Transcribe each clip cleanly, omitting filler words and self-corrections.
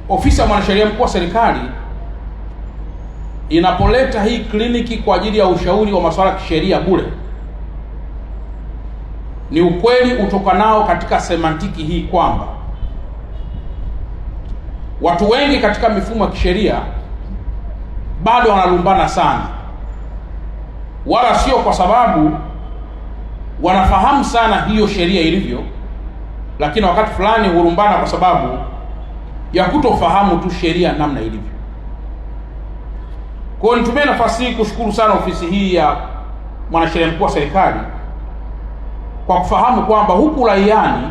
Ofisi ya Mwanasheria Mkuu wa Serikali inapoleta hii kliniki kwa ajili ya ushauri wa masuala ya kisheria bure, ni ukweli utokanao katika semantiki hii kwamba watu wengi katika mifumo ya kisheria bado wanalumbana sana, wala sio kwa sababu wanafahamu sana hiyo sheria ilivyo, lakini wakati fulani hulumbana kwa sababu ya kutofahamu tu sheria namna ilivyo. Kwa hiyo nitumie nafasi hii kushukuru sana ofisi hii ya Mwanasheria Mkuu wa Serikali kwa kufahamu kwamba huku raiani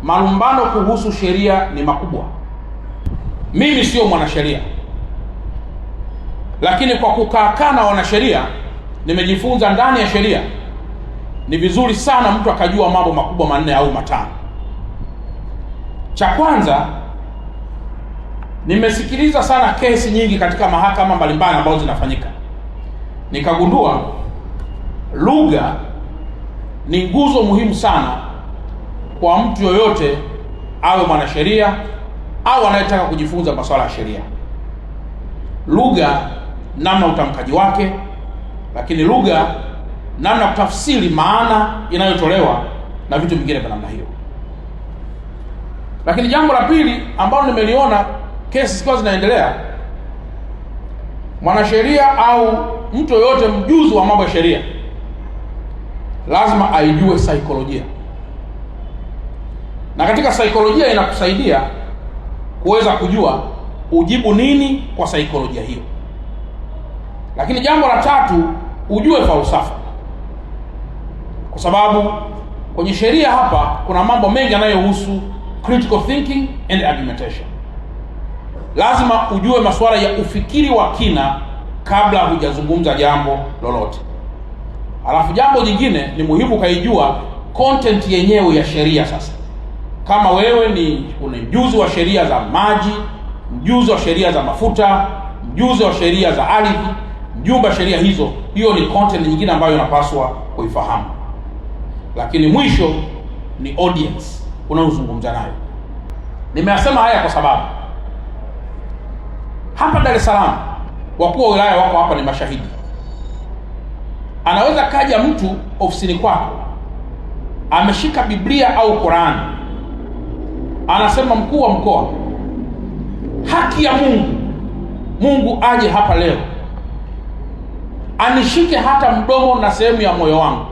malumbano kuhusu sheria ni makubwa. Mimi sio mwanasheria, lakini kwa kukaa na wanasheria nimejifunza ndani ya sheria ni vizuri sana mtu akajua mambo makubwa manne au matano. Cha kwanza, nimesikiliza sana kesi nyingi katika mahakama mbalimbali ambazo zinafanyika, nikagundua lugha ni nguzo muhimu sana kwa mtu yoyote, awe mwanasheria au anayetaka kujifunza masuala ya sheria. Lugha, namna utamkaji wake, lakini lugha, namna kutafsiri maana inayotolewa na vitu vingine vya namna hiyo. Lakini jambo la pili ambalo nimeliona kesi zikiwa zinaendelea, mwanasheria au mtu yoyote mjuzi wa mambo ya sheria lazima aijue saikolojia, na katika saikolojia inakusaidia kuweza kujua ujibu nini kwa saikolojia hiyo. Lakini jambo la tatu, ujue falsafa, kwa sababu kwenye sheria hapa kuna mambo mengi yanayohusu critical thinking and argumentation. Lazima ujue masuala ya ufikiri wa kina kabla hujazungumza jambo lolote. Alafu jambo jingine ni muhimu kaijua content yenyewe ya sheria. Sasa kama wewe ni mjuzi wa sheria za maji, mjuzi wa sheria za mafuta, mjuzi wa sheria za ardhi, mjumbe wa sheria hizo, hiyo ni content nyingine ambayo unapaswa kuifahamu. Lakini mwisho ni audience unaozungumza nayo. Nimeyasema haya kwa sababu hapa Dar es Salaam wakuu wa wilaya wako hapa, ni mashahidi. Anaweza kaja mtu ofisini kwako ameshika Biblia au Qur'an, anasema mkuu wa mkoa, haki ya Mungu aje hapa leo anishike hata mdomo na sehemu ya moyo wangu.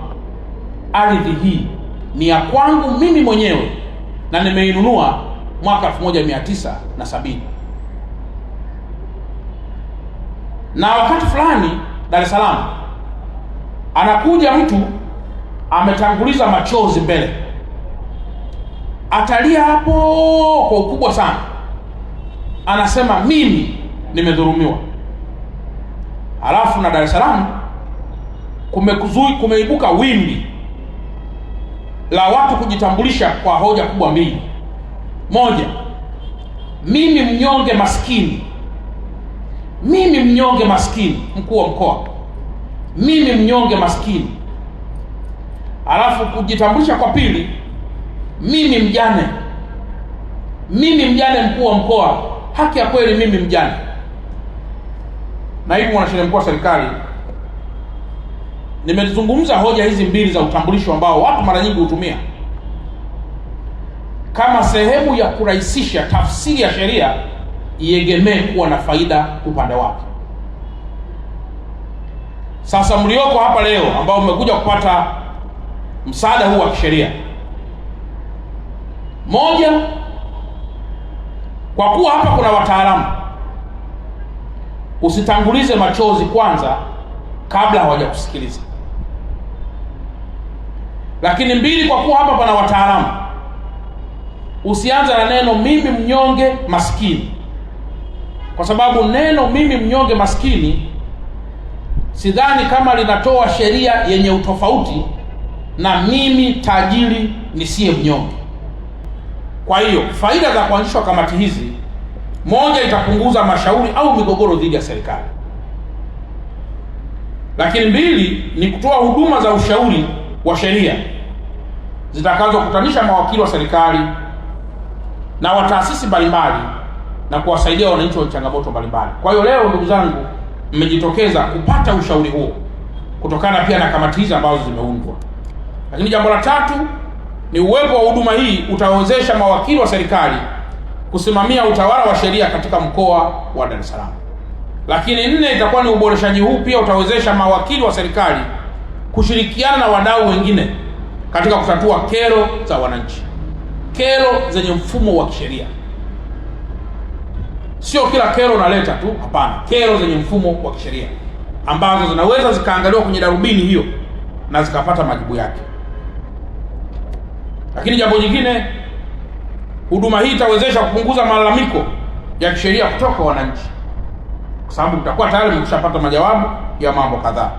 Ardhi hii ni ya kwangu mimi mwenyewe na nimeinunua mwaka 1970. Na wakati fulani Dar es Salaam anakuja mtu ametanguliza machozi mbele, atalia hapo kwa ukubwa sana, anasema mimi nimedhulumiwa. Alafu na Dar es Salaam kumeibuka wimbi la watu kujitambulisha kwa hoja kubwa mbili. Moja, mimi mnyonge maskini, mimi mnyonge maskini, mkuu wa mkoa, mimi mnyonge maskini. Alafu kujitambulisha kwa pili, mimi mjane, mimi mjane, mkuu wa mkoa, haki ya kweli mimi mjane. Naibu Mwanasheria Mkuu wa Serikali, nimezungumza hoja hizi mbili za utambulisho ambao watu mara nyingi hutumia kama sehemu ya kurahisisha tafsiri ya sheria iegemee kuwa na faida upande wake. Sasa mlioko hapa leo ambao mmekuja kupata msaada huu wa kisheria, moja, kwa kuwa hapa kuna wataalamu, usitangulize machozi kwanza kabla hawajakusikiliza. Lakini mbili, kwa kuwa hapa pana wataalamu, usianze na neno mimi mnyonge maskini, kwa sababu neno mimi mnyonge maskini sidhani kama linatoa sheria yenye utofauti na mimi tajiri nisiye mnyonge. Kwa hiyo faida za kuanzishwa kamati hizi, moja, itapunguza mashauri au migogoro dhidi ya serikali. Lakini mbili, ni kutoa huduma za ushauri wa sheria zitakazokutanisha mawakili wa serikali na wa taasisi mbalimbali na kuwasaidia wananchi wa changamoto mbalimbali. Kwa hiyo leo, ndugu zangu, mmejitokeza kupata ushauri huo kutokana pia na kamati hizi ambazo zimeundwa. Lakini jambo la tatu ni uwepo wa huduma hii utawezesha mawakili wa serikali kusimamia utawala wa sheria katika mkoa wa Dar es Salaam. Lakini nne, itakuwa ni uboreshaji huu pia utawezesha mawakili wa serikali kushirikiana na wadau wengine katika kutatua kero za wananchi, kero zenye mfumo wa kisheria. Sio kila kero unaleta tu, hapana, kero zenye mfumo wa kisheria ambazo zinaweza zikaangaliwa kwenye darubini hiyo na zikapata majibu yake. Lakini jambo jingine, huduma hii itawezesha kupunguza malalamiko ya kisheria kutoka wananchi, kwa sababu mtakuwa tayari mmeshapata majawabu ya mambo kadhaa.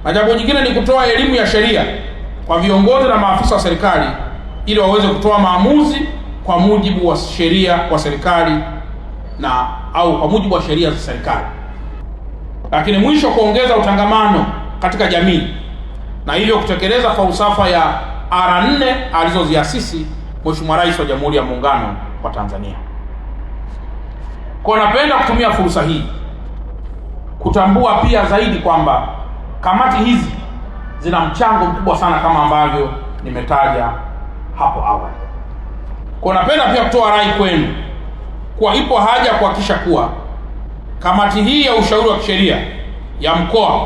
Na jambo jingine ni kutoa elimu ya sheria kwa viongozi na maafisa wa serikali ili waweze kutoa maamuzi kwa mujibu wa sheria wa serikali au kwa mujibu wa sheria za serikali. Lakini mwisho, kuongeza utangamano katika jamii na hivyo kutekeleza falsafa ya R4 alizoziasisi Mheshimiwa Rais wa Jamhuri ya Muungano wa Tanzania. Kwa napenda kutumia fursa hii kutambua pia zaidi kwamba kamati hizi zina mchango mkubwa sana kama ambavyo nimetaja hapo awali. Kwa napenda pia kutoa rai kwenu kwa ipo haja kuhakikisha kuwa kamati hii ya ushauri wa kisheria ya mkoa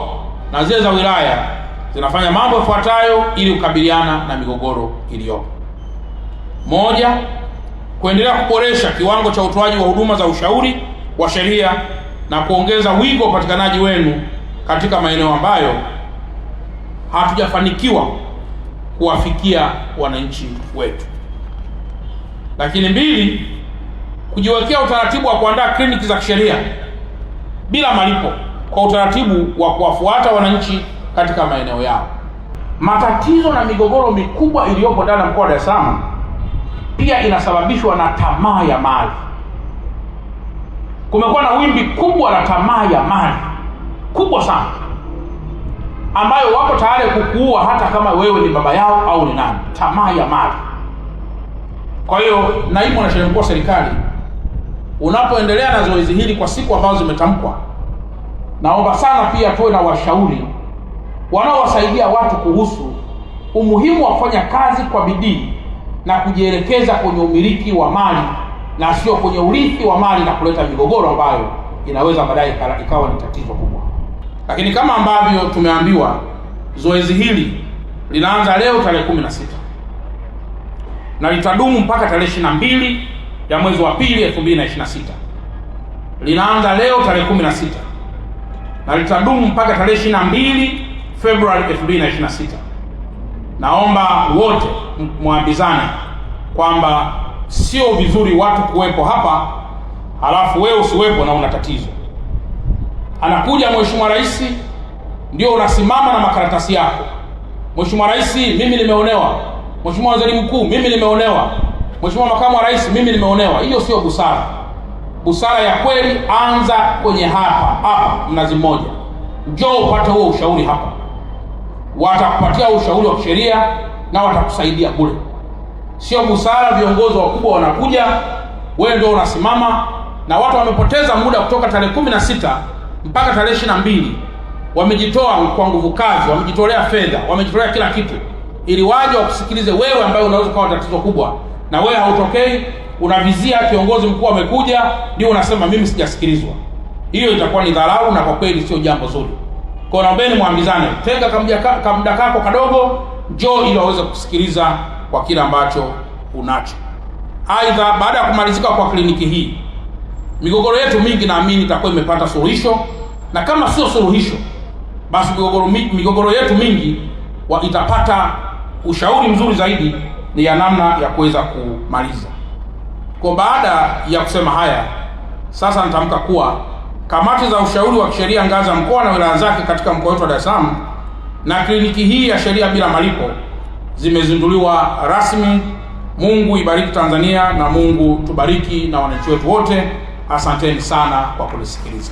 na zile za wilaya zinafanya mambo yafuatayo ili kukabiliana na migogoro iliyopo. Moja, kuendelea kuboresha kiwango cha utoaji wa huduma za ushauri wa sheria na kuongeza wigo wa upatikanaji wenu katika maeneo ambayo hatujafanikiwa kuwafikia wananchi wetu. Lakini mbili, kujiwekea utaratibu wa kuandaa kliniki za kisheria bila malipo kwa utaratibu wa kuwafuata wananchi katika maeneo yao. Matatizo na migogoro mikubwa iliyopo ndani ya mkoa wa Dar es Salaam pia inasababishwa na tamaa ya mali. Kumekuwa na wimbi kubwa la tamaa ya mali kubwa sana, ambayo wako tayari kukuua hata kama wewe ni baba yao au ni nani. Tamaa ya mali. Kwa hiyo, naibu mwanasheria mkuu wa serikali, unapoendelea na zoezi hili kwa siku ambazo zimetamkwa, naomba sana pia tuwe na washauri wanaowasaidia watu kuhusu umuhimu wa kufanya kazi kwa bidii na kujielekeza kwenye umiliki wa mali na sio kwenye urithi wa mali na kuleta migogoro ambayo inaweza baadaye ikawa ni tatizo kubwa. Lakini kama ambavyo tumeambiwa, zoezi hili linaanza leo tarehe 16 na litadumu mpaka tarehe 22 ya mwezi wa pili 2026. Linaanza leo tarehe 16 na litadumu mpaka tarehe 22 Februari 2026. Naomba wote muambizane kwamba sio vizuri watu kuwepo hapa halafu wewe usiwepo na una tatizo. Anakuja Mheshimiwa Rais, ndio unasimama na makaratasi yako. Mheshimiwa Rais, mimi nimeonewa. Mheshimiwa Waziri Mkuu, mimi nimeonewa. Mheshimiwa Makamu wa Rais, mimi nimeonewa. Hiyo sio busara. Busara ya kweli, anza kwenye hapa Mnazi Mmoja. Njoo upate huo ushauri hapa. Watakupatia ushauri wa kisheria na watakusaidia bure. Sio busara viongozi wakubwa wanakuja, wewe ndio unasimama, na watu wamepoteza muda kutoka tarehe 16 mpaka tarehe 22. Wamejitoa kwa nguvu kazi, wamejitolea fedha, wamejitolea kila kitu ili waje wakusikilize wewe ambaye unaweza kuwa tatizo kubwa, na wewe hautokei, unavizia kiongozi mkuu amekuja ndio unasema mimi sijasikilizwa. Hiyo itakuwa ni dharau na kwa kweli sio jambo zuri. Kwa naombeni muambizane, tenga kamda kako kadogo, njoo ili waweze kusikiliza kwa kile ambacho unacho. Aidha, baada ya kumalizika kwa kliniki hii, migogoro yetu mingi naamini itakuwa imepata suluhisho, na kama sio suluhisho, basi migogoro yetu mingi itapata ushauri mzuri zaidi ni ya namna ya kuweza kumaliza. Kwa baada ya kusema haya, sasa nitamka kuwa kamati za ushauri wa kisheria ngazi ya mkoa na wilaya zake katika mkoa wetu wa Dar es Salaam na kliniki hii ya sheria bila malipo zimezinduliwa rasmi. Mungu ibariki Tanzania na Mungu tubariki na wananchi wetu wote. Asanteni sana kwa kunisikiliza.